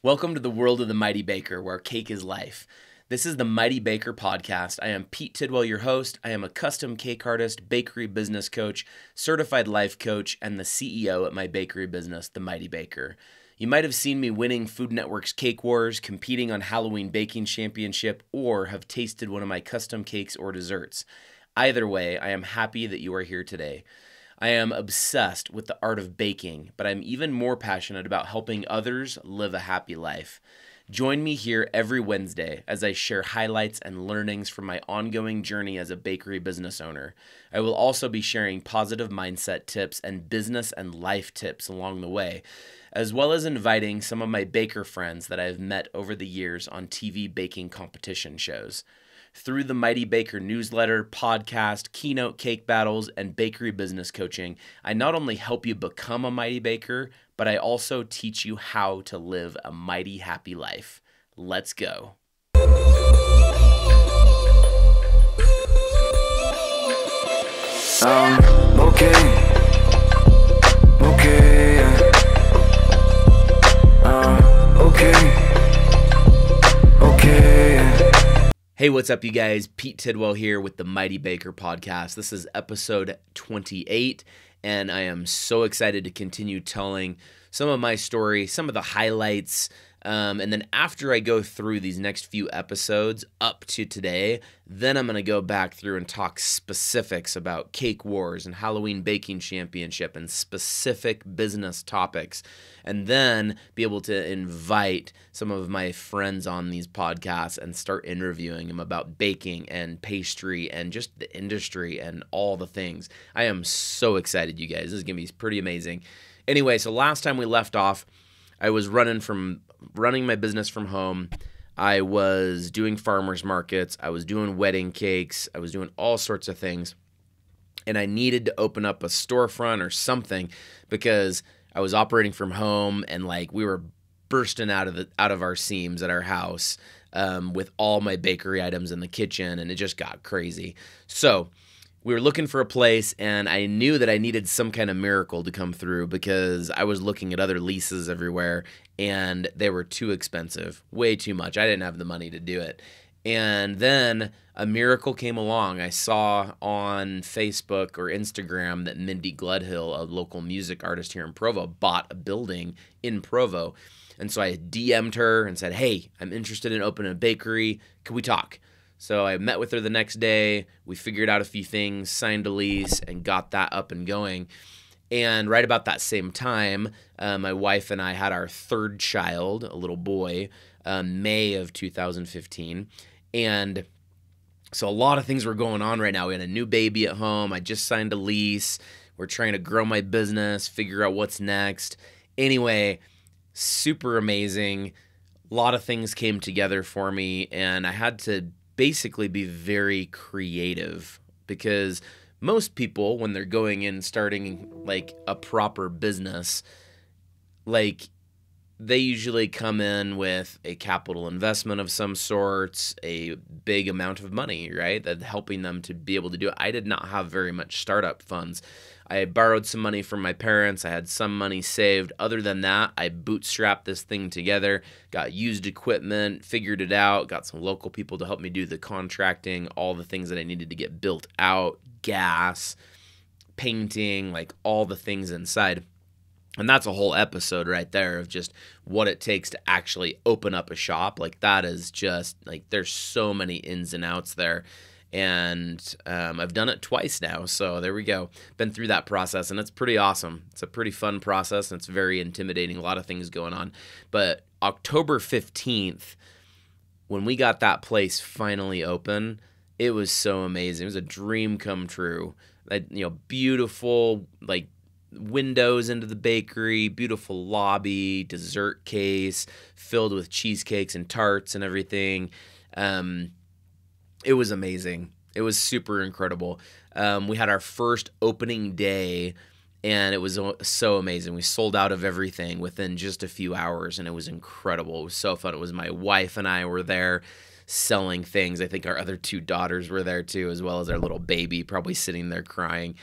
Welcome to the world of the Mighty Baker, where cake is life. This is the Mighty Baker podcast. I am Pete Tidwell, your host. I am a custom cake artist, bakery business coach, certified life coach, and the CEO at my bakery business, the Mighty Baker. You might have seen me winning Food Network's Cake Wars, competing on Halloween Baking Championship, or have tasted one of my custom cakes or desserts. Either way, I am happy that you are here today. I am obsessed with the art of baking, but I'm even more passionate about helping others live a happy life. Join me here every Wednesday as I share highlights and learnings from my ongoing journey as a bakery business owner. I will also be sharing positive mindset tips and business and life tips along the way, as well as inviting some of my baker friends that I've met over the years on TV baking competition shows. Through the Mighty Baker newsletter, podcast, keynote cake battles, and bakery business coaching, I not only help you become a mighty baker, but I also teach you how to live a mighty happy life. Let's go. Hey, what's up, you guys? Pete Tidwell here with the Mighty Baker podcast. This is episode 28, and I am so excited to continue telling some of my story, some of the highlights, and then after I go through these next few episodes up to today, then I'm going to go back through and talk specifics about Cake Wars and Halloween Baking Championship and specific business topics, and then be able to invite some of my friends on these podcasts and start interviewing them about baking and pastry and just the industry and all the things. I am so excited, you guys. This is going to be pretty amazing. Anyway, so last time we left off, I was running my business from home. I was doing farmers markets. I was doing wedding cakes. I was doing all sorts of things. And I needed to open up a storefront or something because I was operating from home and we were bursting out of our seams at our house with all my bakery items in the kitchen, and it just got crazy. So we were looking for a place, and I knew that I needed some kind of miracle to come through because I was looking at other leases everywhere, and they were too expensive, way too much. I didn't have the money to do it. And then a miracle came along. I saw on Facebook or Instagram that Mindy Gledhill, a local music artist here in Provo, bought a building in Provo. And so I DM'd her and said, hey, I'm interested in opening a bakery. Can we talk? So I met with her the next day. We figured out a few things, signed a lease, and got that up and going. And right about that same time, my wife and I had our third child, a little boy, May of 2015. And so a lot of things were going on right now. We had a new baby at home. I just signed a lease. We're trying to grow my business, figure out what's next. Anyway, super amazing. A lot of things came together for me, and I had to basically be very creative because most people, when they're going in starting a proper business, they usually come in with a capital investment of some sorts, a big amount of money, right? That helping them to be able to do it. I did not have very much startup funds. I borrowed some money from my parents. I had some money saved. Other than that, I bootstrapped this thing together, got used equipment, figured it out, got some local people to help me do the contracting, all the things that I needed to get built out, gas, painting, all the things inside. And that's a whole episode right there of just what it takes to actually open up a shop. That is just, there's so many ins and outs there. And I've done it twice now, so there we go. Been through that process, and it's pretty awesome. It's a pretty fun process, and it's very intimidating. A lot of things going on. But October 15th, when we got that place finally open, it was so amazing. It was a dream come true. Beautiful, windows into the bakery, beautiful lobby, dessert case filled with cheesecakes and tarts and everything. It was amazing. It was super incredible. We had our first opening day, and it was so amazing. We sold out of everything within just a few hours, and it was incredible. It was so fun. It was my wife and I were there selling things. I think our other two daughters were there too, as well as our little baby, probably sitting there crying.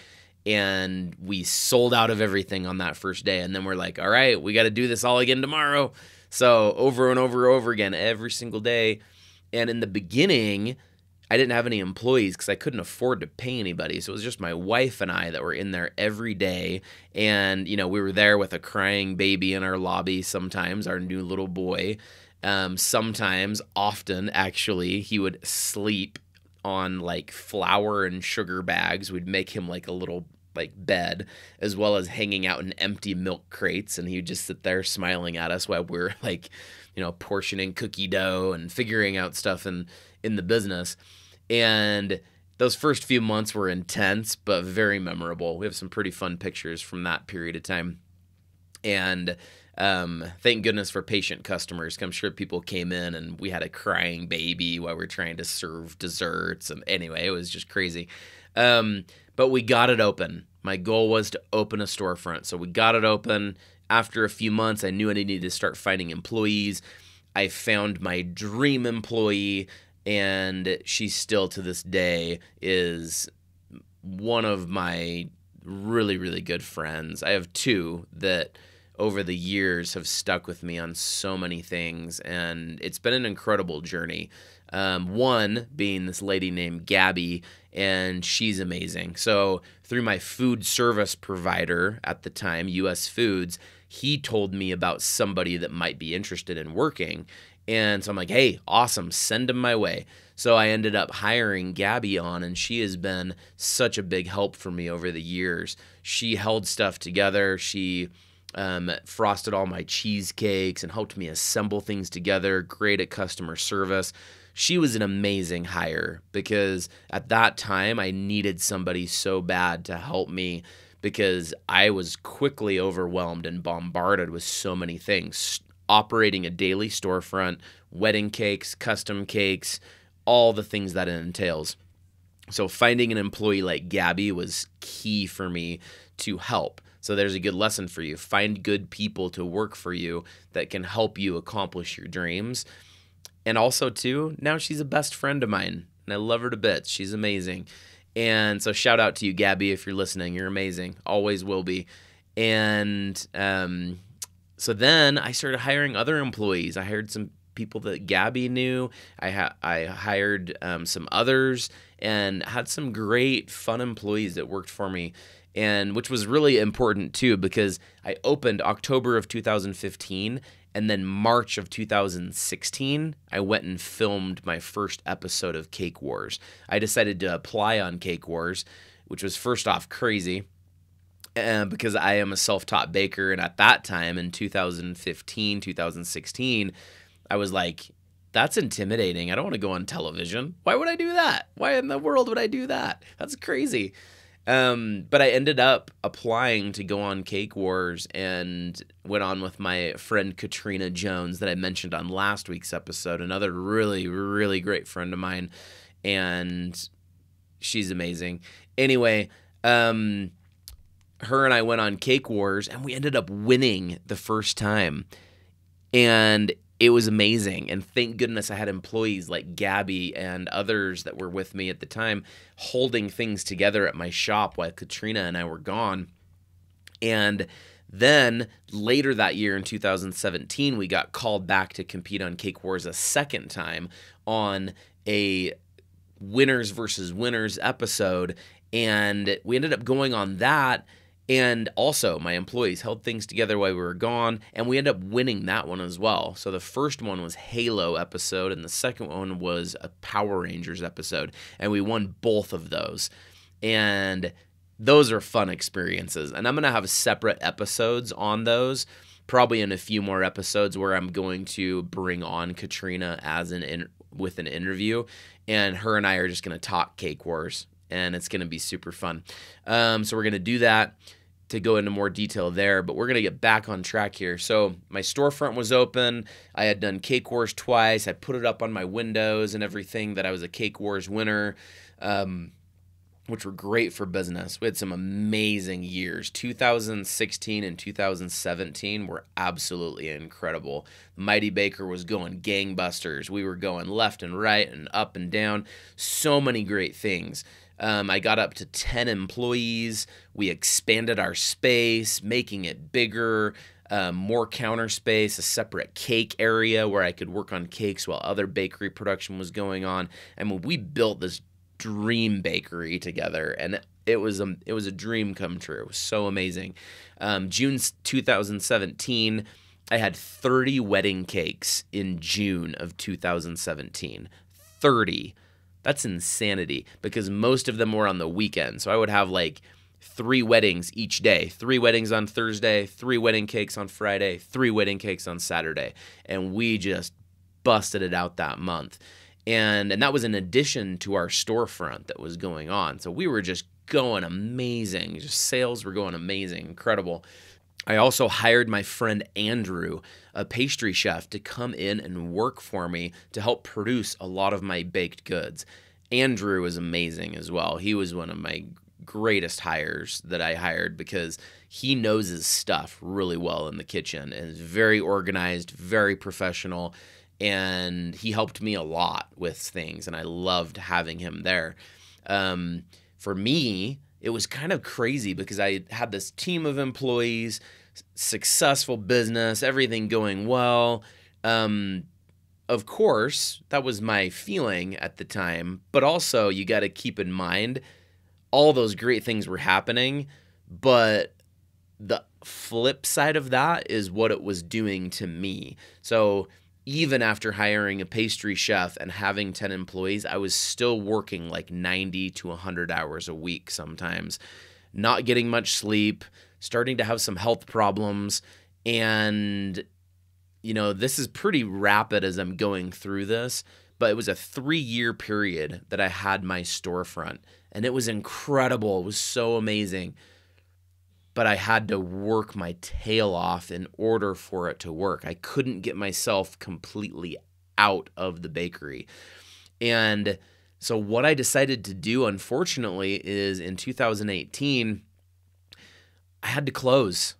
And we sold out of everything on that first day. And then we're like, all right, we got to do this all again tomorrow. So over and over again, every single day. And in the beginning, I didn't have any employees because I couldn't afford to pay anybody. So it was just my wife and I that were in there every day. And, we were there with a crying baby in our lobby sometimes, our new little boy. Sometimes, often, actually, he would sleep on like flour and sugar bags. We'd make him like a little bed, as well as hanging out in empty milk crates. And he would just sit there smiling at us while we're portioning cookie dough and figuring out stuff in the business. And those first few months were intense, but very memorable. We have some pretty fun pictures from that period of time. And thank goodness for patient customers. I'm sure people came in and we had a crying baby while we were trying to serve desserts. And anyway, it was just crazy. But we got it open. My goal was to open a storefront. So we got it open. After a few months, I knew I needed to start finding employees. I found my dream employee, and she still to this day is one of my really, really good friends. I have two that over the years have stuck with me on so many things, and it's been an incredible journey. One being this lady named Gabby, and she's amazing. So through my food service provider at the time, US Foods, he told me about somebody that might be interested in working. And so I'm like, hey, awesome, send him my way. So I ended up hiring Gabby on, and she has been such a big help for me over the years. She held stuff together. She frosted all my cheesecakes and helped me assemble things together, great at customer service. She was an amazing hire because at that time I needed somebody so bad to help me because I was quickly overwhelmed and bombarded with so many things. Operating a daily storefront, wedding cakes, custom cakes, all the things that it entails. So finding an employee like Gabby was key for me to help. So there's a good lesson for you. Find good people to work for you that can help you accomplish your dreams. And also, too, now she's a best friend of mine, and I love her to bits. She's amazing. And so shout out to you, Gabby, if you're listening. You're amazing. Always will be. And so then I started hiring other employees. I hired some people that Gabby knew. I hired some others and had some great, fun employees that worked for me, and which was really important, too, because I opened October of 2015, and then March of 2016, I went and filmed my first episode of Cake Wars. I decided to apply on Cake Wars, which was first off crazy because I am a self-taught baker. And at that time in 2015, 2016, I was like, that's intimidating. I don't want to go on television. Why would I do that? Why in the world would I do that? That's crazy. But I ended up applying to go on Cake Wars and went on with my friend Katrina Jones that I mentioned on last week's episode, another really, really great friend of mine, and she's amazing. Anyway, her and I went on Cake Wars, and we ended up winning the first time, and it was amazing. And thank goodness I had employees like Gabby and others that were with me at the time holding things together at my shop while Katrina and I were gone. And then later that year in 2017, we got called back to compete on Cake Wars a second time on a winners versus winners episode. And we ended up going on that. And also, my employees held things together while we were gone, and we ended up winning that one as well. So the first one was Halo episode, and the second one was a Power Rangers episode, and we won both of those. And those are fun experiences, and I'm going to have separate episodes on those, probably in a few more episodes where I'm going to bring on Katrina as with an interview, and her and I are just going to talk Cake Wars, and it's going to be super fun. So we're going to do that to go into more detail there, but we're going to get back on track here. So my storefront was open. I had done Cake Wars twice. I put it up on my windows and everything that I was a Cake Wars winner, which were great for business. We had some amazing years. 2016 and 2017 were absolutely incredible. Mighty Baker was going gangbusters. We were going left and right and up and down. So many great things. I got up to 10 employees. We expanded our space, making it bigger. more counter space, a separate cake area where I could work on cakes while other bakery production was going on. I mean, we built this dream bakery together, and it was a dream come true. It was so amazing. June 2017, I had 30 wedding cakes in June of 2017. 30. That's insanity, because most of them were on the weekend. So I would have like 3 weddings each day. 3 weddings on Thursday, 3 wedding cakes on Friday, 3 wedding cakes on Saturday. And we just busted it out that month. And that was in addition to our storefront that was going on. So we were just going amazing. Just sales were going amazing, incredible. I also hired my friend Andrew, a pastry chef, to come in and work for me to help produce a lot of my baked goods. Andrew was amazing as well. He was one of my greatest hires that I hired because he knows his stuff really well in the kitchen and is very organized, very professional, and he helped me a lot with things, and I loved having him there. For me, it was kind of crazy because I had this team of employees, successful business, everything going well. Of course, that was my feeling at the time, but also you got to keep in mind all those great things were happening, but the flip side of that is what it was doing to me. So even after hiring a pastry chef and having 10 employees, I was still working like 90 to 100 hours a week sometimes, not getting much sleep, starting to have some health problems. And, you know, this is pretty rapid as I'm going through this, but it was a 3-year period that I had my storefront, and it was incredible. It was so amazing. But I had to work my tail off in order for it to work. I couldn't get myself completely out of the bakery. And so what I decided to do, unfortunately, is in 2018, I had to close.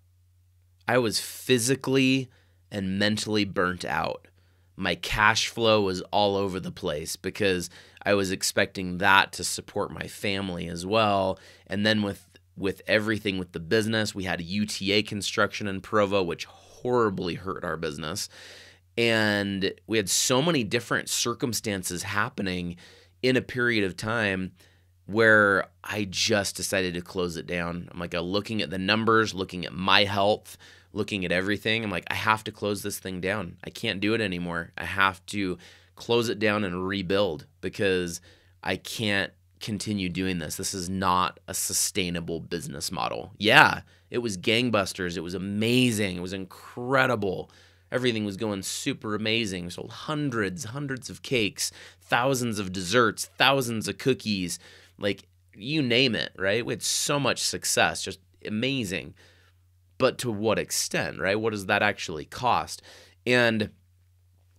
I was physically and mentally burnt out. My cash flow was all over the place because I was expecting that to support my family as well. And then with everything with the business, we had a UTA construction in Provo, which horribly hurt our business. And we had so many different circumstances happening in a period of time where I just decided to close it down. I'm like, looking at the numbers, looking at my health, looking at everything. I'm like, I have to close this thing down. I can't do it anymore. I have to close it down and rebuild because I can't continue doing this. This is not a sustainable business model. Yeah, it was gangbusters. It was amazing. It was incredible. Everything was going super amazing. We sold hundreds of cakes, thousands of desserts, thousands of cookies, like you name it, right? We had so much success, just amazing. But to what extent, right? What does that actually cost? And,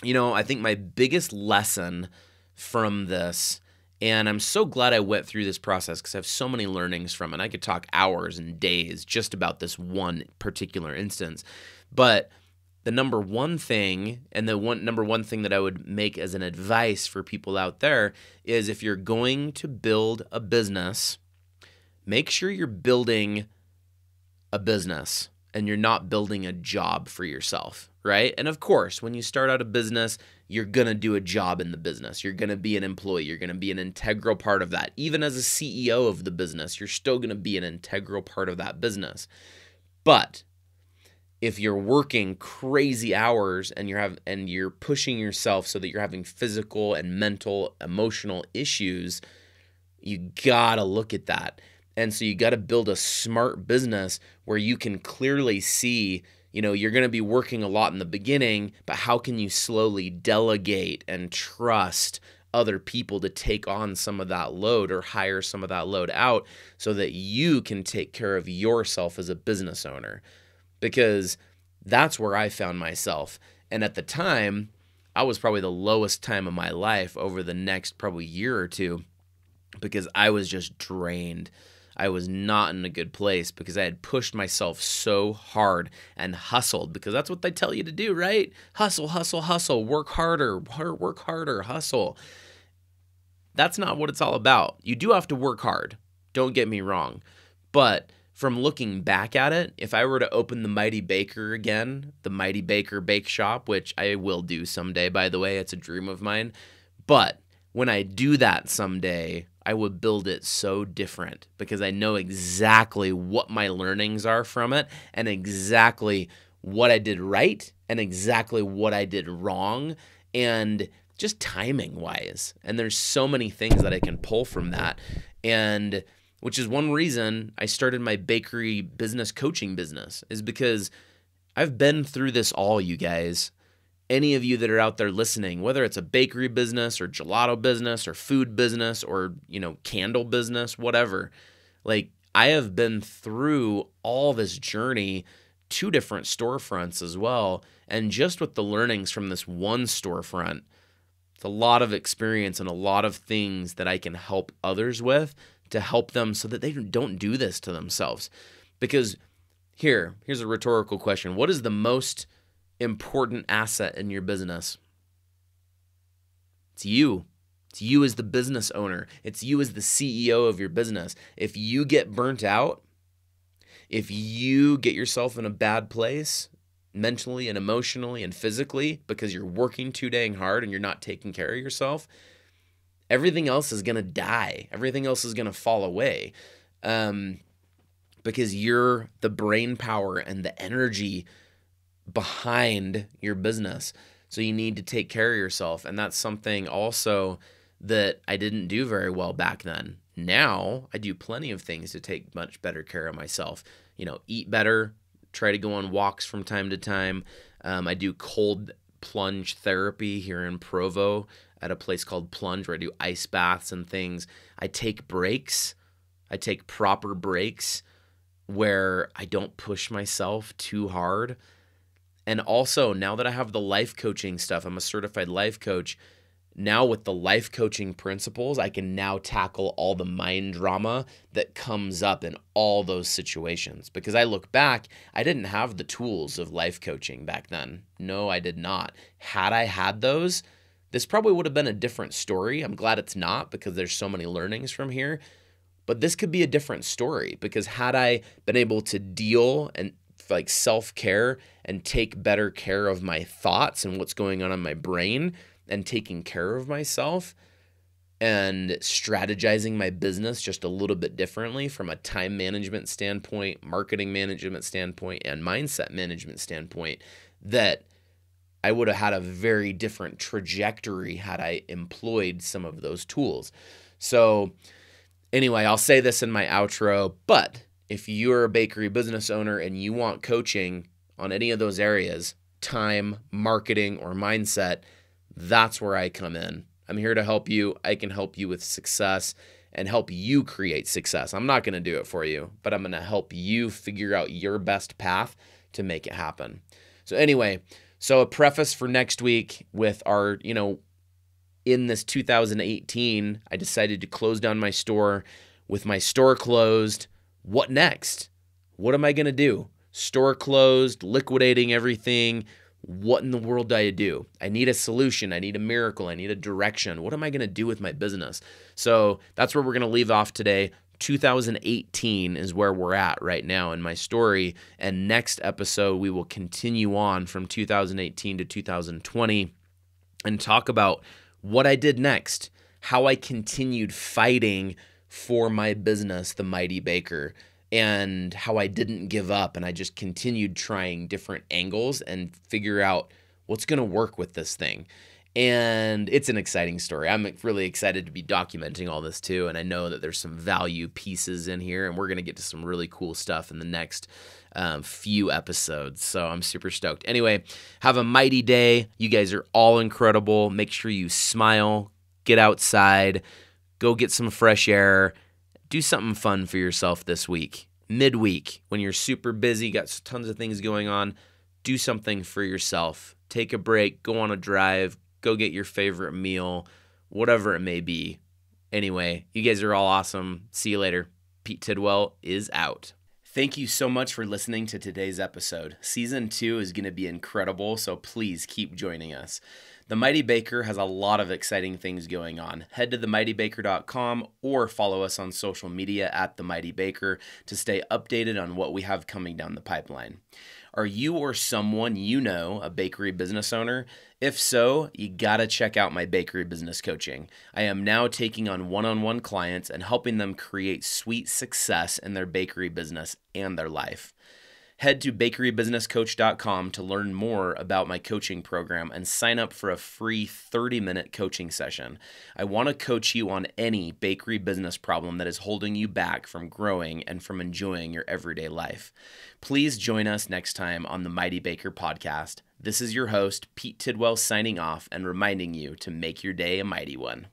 you know, I think my biggest lesson from this, and I'm so glad I went through this process because I have so many learnings from it. I could talk hours and days just about this one particular instance. But the number one thing, and the number one thing that I would make as an advice for people out there is if you're going to build a business, make sure you're building a business and you're not building a job for yourself, right? And of course, when you start out a business, you're going to do a job in the business. You're going to be an employee. You're going to be an integral part of that. Even as a CEO of the business, you're still going to be an integral part of that business. But if you're working crazy hours and you're pushing yourself so that you're having physical and mental, emotional issues, you got to look at that. And so you got to build a smart business where you can clearly see, you know, you're going to be working a lot in the beginning, but how can you slowly delegate and trust other people to take on some of that load or hire some of that load out so that you can take care of yourself as a business owner? Because that's where I found myself. And at the time, I was probably the lowest time of my life over the next probably year or two because I was just drained. I was not in a good place because I had pushed myself so hard and hustled, because that's what they tell you to do, right? Hustle, hustle, hustle, work harder, hustle. That's not what it's all about. You do have to work hard. Don't get me wrong. But from looking back at it, if I were to open the Mighty Baker again, the Mighty Baker Bakeshop, which I will do someday, by the way, it's a dream of mine. But when I do that someday, I would build it so different because I know exactly what my learnings are from it and exactly what I did right and exactly what I did wrong, and just timing wise. And there's so many things that I can pull from that. And which is one reason I started my bakery business coaching business, is because I've been through this all, you guys. Any of you that are out there listening, whether it's a bakery business or gelato business or food business or, candle business, whatever, like I have been through all this journey, 2 different storefronts as well. And just with the learnings from this one storefront, it's a lot of experience and a lot of things that I can help others with to help them so that they don't do this to themselves. Because here's a rhetorical question. What is the most important asset in your business? It's you. It's you as the business owner. It's you as the CEO of your business. If you get burnt out, if you get yourself in a bad place mentally and emotionally and physically because you're working too dang hard and you're not taking care of yourself, everything else is going to die. Everything else is going to fall away because you're the brain power and the energy behind your business. So you need to take care of yourself. And that's something also that I didn't do very well back then. Now I do plenty of things to take much better care of myself. Eat better, try to go on walks from time to time. I do cold plunge therapy here in Provo at a place called Plunge, where I do ice baths and things. I take breaks. I take proper breaks where I don't push myself too hard. And also, now that I have the life coaching stuff, I'm a certified life coach. Now with the life coaching principles, I can now tackle all the mind drama that comes up in all those situations. Because I look back, I didn't have the tools of life coaching back then. No, I did not. Had I had those, this probably would have been a different story. I'm glad it's not, because there's so many learnings from here. But this could be a different story, because had I been able to deal and like self-care and take better care of my thoughts and what's going on in my brain and taking care of myself and strategizing my business just a little bit differently from a time management standpoint, marketing management standpoint, and mindset management standpoint, that I would have had a very different trajectory had I employed some of those tools. So anyway, I'll say this in my outro, but if you're a bakery business owner and you want coaching on any of those areas, time, marketing, or mindset, that's where I come in. I'm here to help you. I can help you with success and help you create success. I'm not going to do it for you, but I'm going to help you figure out your best path to make it happen. So anyway, so a preface for next week with our, in this 2018, I decided to close down my store. With my store closed, what next? What am I going to do? Store closed, liquidating everything. What in the world do I do? I need a solution. I need a miracle. I need a direction. What am I going to do with my business? So that's where we're going to leave off today. 2018 is where we're at right now in my story. And next episode, we will continue on from 2018 to 2020 and talk about what I did next, how I continued fighting for my business, the Mighty Baker, and how I didn't give up and I just continued trying different angles and figure out what's going to work with this thing. And it's an exciting story. I'm really excited to be documenting all this too, and I know that there's some value pieces in here, and we're going to get to some really cool stuff in the next few episodes, so I'm super stoked. Anyway, have a mighty day. You guys are all incredible. Make sure you smile, get outside, go get some fresh air. Do something fun for yourself this week. Midweek, when you're super busy, got tons of things going on, do something for yourself. Take a break, go on a drive, go get your favorite meal, whatever it may be. Anyway, you guys are all awesome. See you later. Pete Tidwell is out. Thank you so much for listening to today's episode. Season 2 is going to be incredible, so please keep joining us. The Mighty Baker has a lot of exciting things going on. Head to themightybaker.com or follow us on social media at The Mighty Baker to stay updated on what we have coming down the pipeline. Are you or someone you know a bakery business owner? If so, you gotta check out my bakery business coaching. I am now taking on one-on-one clients and helping them create sweet success in their bakery business and their life. Head to bakerybusinesscoach.com to learn more about my coaching program and sign up for a free 30-minute coaching session. I want to coach you on any bakery business problem that is holding you back from growing and from enjoying your everyday life. Please join us next time on the Mighty Baker podcast. This is your host, Pete Tidwell, signing off and reminding you to make your day a mighty one.